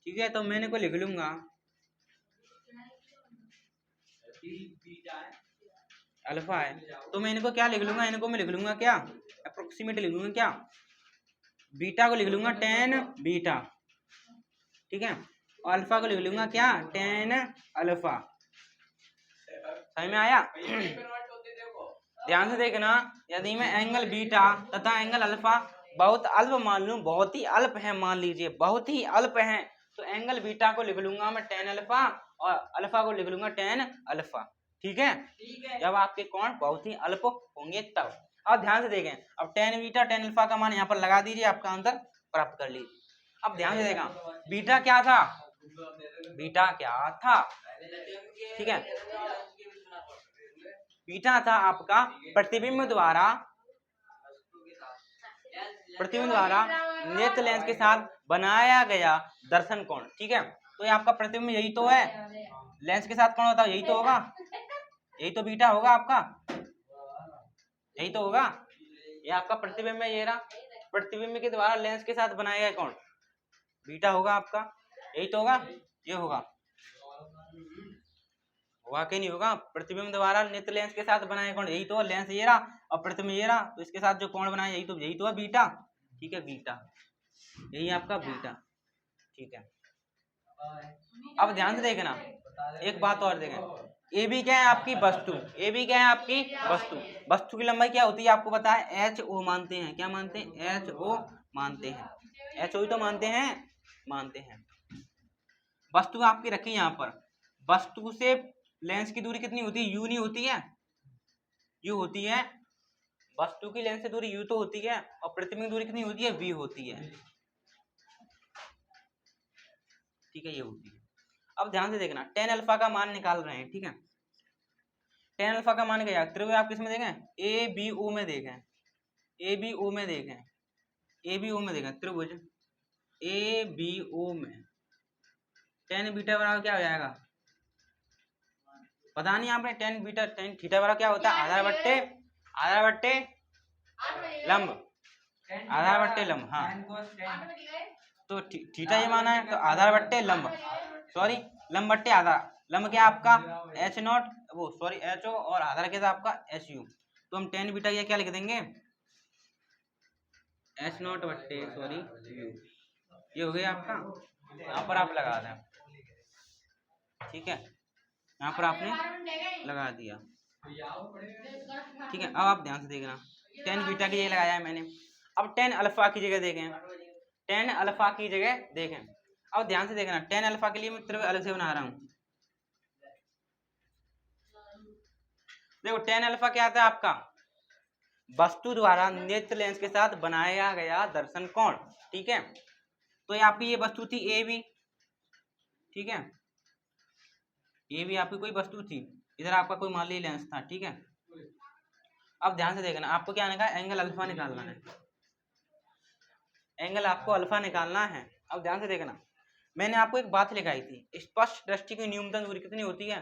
A: ठीक है, तो मैं इनको लिख लूंगा अल्फा है, तो मैं इनको क्या लिख लूंगा? इनको मैं लिख लूंगा क्या? अप्रोक्सीमेट लिख लूंगा क्या? बीटा को लिख लूंगा टेन बीटा। ठीक है, और अल्फा को लिख लूंगा क्या? Tan alpha. समझ में आया? ध्यान से देखना, यदि मैं एंगल बीटा तथा एंगल अल्फा बहुत अल्प मान लूं, बहुत ही अल्प है, मान लीजिए बहुत ही अल्प है, तो एंगल बीटा को लिख लूंगा मैं टेन अल्फा और अल्फा को लिख लूंगा टेन अल्फा। ठीक है, जब आपके कोण बहुत ही अल्प होंगे तब। अब ध्यान से देखें, अब टेन बीटा टेन अल्फा का मान यहाँ पर लगा दीजिए, आपका आंसर प्राप्त कर लीजिए। अब ध्यान से देखा, बीटा क्या था? बीटा क्या था? ठीक है, बीटा था आपका प्रतिबिंब द्वारा नेत्र लेंस के साथ बनाया गया दर्शन कोण। ठीक है, तो ये आपका प्रतिबिंब यही तो है, लेंस के साथ कौन होता है? यही तो होगा, यही तो बीटा होगा आपका, यही तो होगा। ये आपका प्रतिबिंब है, ये रहा प्रतिबिंब के द्वारा लेंस के साथ बनाया गया कोण बीटा होगा आपका, यही तो होगा, ये होगा कि नहीं होगा? प्रतिबिंब द्वारा नेत्र लेंस के साथ बनाया कोण यही तो, लेंस ये रहा और प्रतिबिंब ये रहा, तो इसके साथ जो कोण बनाया यही तो है बीटा। ठीक है, बीटा यही आपका बीटा। ठीक है, अब ध्यान से देखना, एक बात और देखें, ए बी क्या है? आपकी वस्तु। ए बी क्या है? आपकी वस्तु। वस्तु की लंबाई क्या होती है? आपको पता है, एच ओ मानते हैं। क्या मानते हैं? एच ओ मानते हैं, एच ओ तो मानते हैं। वस्तु आपकी रखी यहाँ पर, वस्तु से लेंस की दूरी कितनी होती है? यू नहीं होती है, यू होती है। वस्तु की लेंस से दूरी यू तो होती है और प्रतिबिंब दूरी कितनी होती है? वी होती है। ठीक है, ये होती है। अब ध्यान से देखना, टेन अल्फा का मान निकाल रहे हैं। ठीक है, टेन अल्फा का मान क्या? त्रिभुज आप किसमें देखें? ए बी ओ में देखें, ए बी ओ में देखें, ए बी ओ में देखें, त्रिभुज ए बी ओ में टेन बीटा बराबर क्या हो जाएगा? पता नहीं आपने, टेन बीटा टेन थीटा बराबर क्या होता है? आधार बट्टे लंब, आधार बट्टे लंब। हाँ, तो थीटा ये माना है, तो आधार बट्टे लंब, सॉरी लंब बट्टे आधार। लंब क्या आपका एच नॉट, वो सॉरी एच ओ, और आधार क्या था आपका एच यू। तो हम टेन बीटा ये क्या लिख देंगे, एच नॉट बट्टे सॉरी यू, ये हो गया आपका। यहाँ पर आप लगा दें, ठीक है, यहाँ पर आपने लगा दिया, ठीक है। अब आप ध्यान से देखना, टेन बीटा की जगह लगाया है मैंने। अब टेन अल्फा की जगह देखें, टेन अल्फा की जगह देखें। अब ध्यान से देखना, टेन अल्फा के लिए मैं त्रिभुज अलग से बना रहा हूँ। देखो टेन अल्फा क्या आता है आपका, वस्तु द्वारा नेत्र लेंस के साथ बनाया गया दर्शन कोण, ठीक है। तो ये आपकी ये वस्तु थी ए बी, ठीक है, ये भी आपकी कोई वस्तु थी, इधर आपका कोई मान लीजिए लेंस था, ठीक है। अब ध्यान से देखना, आपको क्या निकालना है, एंगल अल्फा निकालना है, एंगल आपको अल्फा निकालना है। अब ध्यान से देखना, मैंने आपको एक बात लिखाई थी, स्पष्ट दृष्टि की न्यूनतम दूरी कितनी होती है,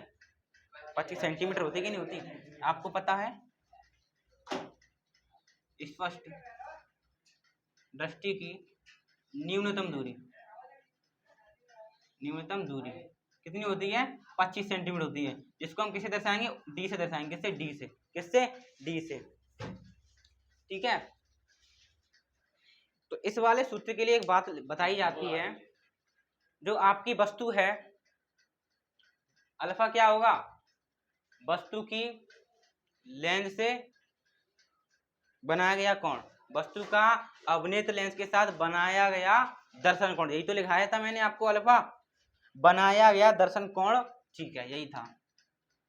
A: 25 सेंटीमीटर होती कि नहीं होती, आपको पता है। स्पष्ट दृष्टि की न्यूनतम दूरी, न्यूनतम दूरी कितनी होती है, 25 सेंटीमीटर होती है, जिसको हम किसे दर्शाएंगे, डी से दर्शाएंगे, किससे, डी से, किससे, डी से, ठीक है। तो इस वाले सूत्र के लिए एक बात बताई जाती है, जो आपकी वस्तु है अल्फा क्या होगा, वस्तु की लेंस से बनाया गया कोण, वस्तु का अवनेत्र लेंस के साथ बनाया गया दर्शन कोण, यही तो लिखाया था मैंने आपको, अल्फा बनाया गया दर्शन कोण, ठीक है, यही था,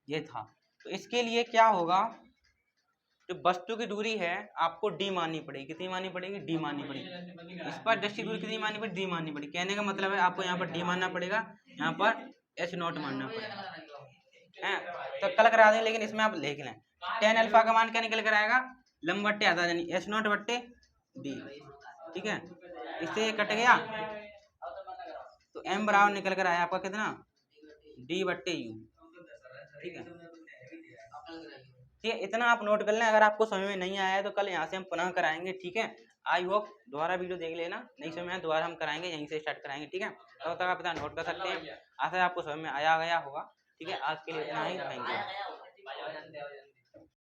A: ये था। तो इसके लिए क्या होगा, जो वस्तु की दूरी है आपको डी माननी पड़ेगी, कितनी माननी पड़ेगी, डी माननी पड़ेगी। इस पर दृष्टि दूरी कितनी माननी पड़ेगी, डी माननी पड़ेगी। कहने का मतलब है आपको यहाँ पर डी मानना पड़ेगा, यहाँ पर एच नॉट मानना पड़ेगा, है तो कल करा दें, लेकिन इसमें आप लिख लें टेन अल्फा का मान क्या निकल कर आएगा, लंब बट्टे आधा, यानी एच नॉट बट्टे डी, ठीक है। इससे ये कट गया, तो एम बराबर निकल कर आया आपका कितना, डी बट्टे यू, ठीक है। ठीक है, इतना आप नोट कर लें। अगर आपको समझ में नहीं आया है तो कल यहाँ से हम पुनः कराएंगे, ठीक है। आई होप दोबारा वीडियो देख लेना, नहीं समझ में आया दोबारा हम कराएंगे, यहीं से स्टार्ट कराएंगे, ठीक है। तब तक आप इतना नोट कर सकते हैं। आशा है आपको समझ में आया गया होगा, ठीक है। आज के लिए इतना ही, थैंक यू।